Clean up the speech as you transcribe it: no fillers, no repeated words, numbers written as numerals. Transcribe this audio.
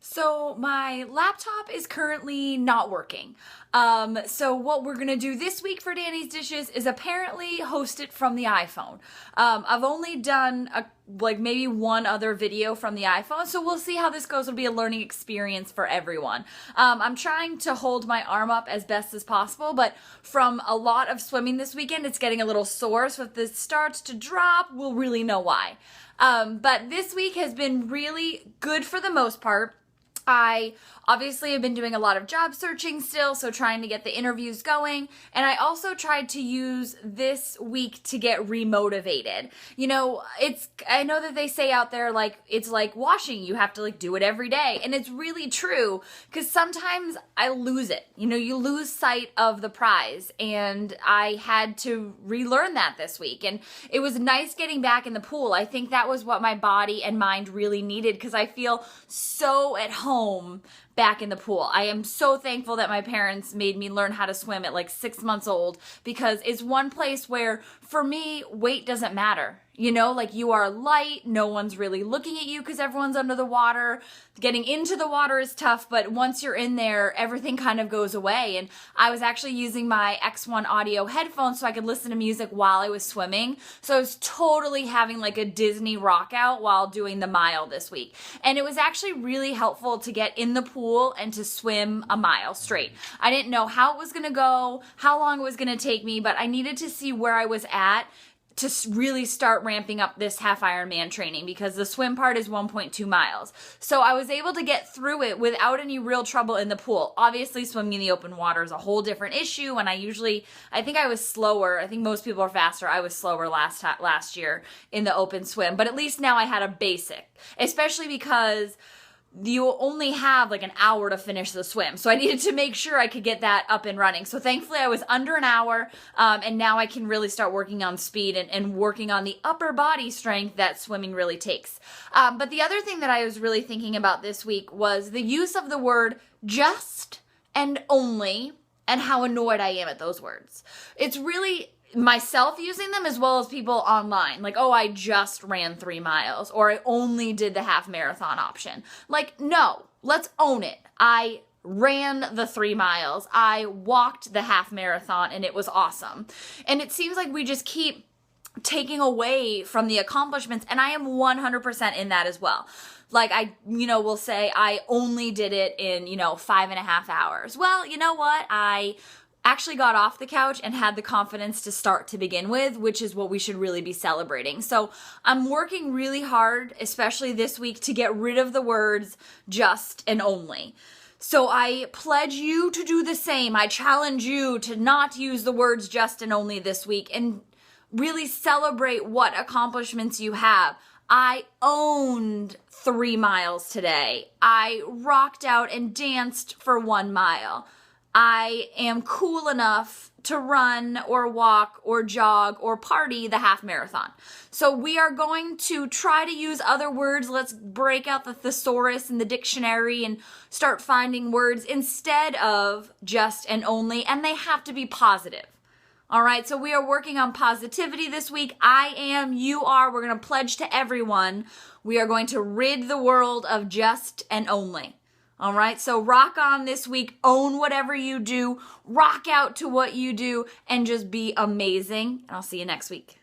So my laptop is currently not working. So what we're gonna do this week for Dani's Dishes is apparently host it from the iPhone. I've only done maybe one other video from the iPhone, so we'll see how this goes. It'll be a learning experience for everyone. I'm trying to hold my arm up as best as possible, but from a lot of swimming this weekend, it's getting a little sore, so if this starts to drop, we'll really know why. But this week has been really good for the most part. I obviously have been doing a lot of job searching still, so trying to get the interviews going. And I also tried to use this week to get remotivated. You know, I know that they say out there, it's like washing. You have to do it every day. And it's really true, because sometimes I lose it. You know, you lose sight of the prize. And I had to relearn that this week. And it was nice getting back in the pool. I think that was what my body and mind really needed, because I feel so at home back in the pool. I am so thankful that my parents made me learn how to swim at 6 months old, because it's one place where, for me, weight doesn't matter. You know, you are light, no one's really looking at you because everyone's under the water. Getting into the water is tough, but once you're in there, everything kind of goes away. And I was actually using my X1 audio headphones so I could listen to music while I was swimming. So I was totally having a Disney rock out while doing the mile this week. And it was actually really helpful to get in the pool and to swim a mile straight. I didn't know how it was going to go, how long it was going to take me, but I needed to see where I was at to really start ramping up this half Ironman training, because the swim part is 1.2 miles. So I was able to get through it without any real trouble in the pool. Obviously, swimming in the open water is a whole different issue, and I think I was slower. I think most people are faster. I was slower last year in the open swim, but at least now I had a basic, especially because you only have an hour to finish the swim. So I needed to make sure I could get that up and running. So thankfully I was under an hour, and now I can really start working on speed and working on the upper body strength that swimming really takes. But the other thing that I was really thinking about this week was the use of the word just and only, and how annoyed I am at those words. It's really myself using them as well as people online. Oh, I just ran 3 miles, or I only did the half marathon option. No, let's own it. I ran the 3 miles. I walked the half marathon, and it was awesome. And it seems like we just keep taking away from the accomplishments, and I am 100% in that as well. Will say I only did it in, 5.5 hours. Well, you know what? I actually got off the couch and had the confidence to start to begin with, which is what we should really be celebrating. So I'm working really hard, especially this week, to get rid of the words just and only. So I pledge you to do the same. I challenge you to not use the words just and only this week, and really celebrate what accomplishments you have. I owned 3 miles today. I rocked out and danced for 1 mile. I am cool enough to run or walk or jog or party the half marathon. So we are going to try to use other words. Let's break out the thesaurus and the dictionary and start finding words instead of just and only, and they have to be positive. All right, so we are working on positivity this week. I am, you are. We're going to pledge to everyone. We are going to rid the world of just and only. All right, so rock on this week, own whatever you do, rock out to what you do, and just be amazing. And I'll see you next week.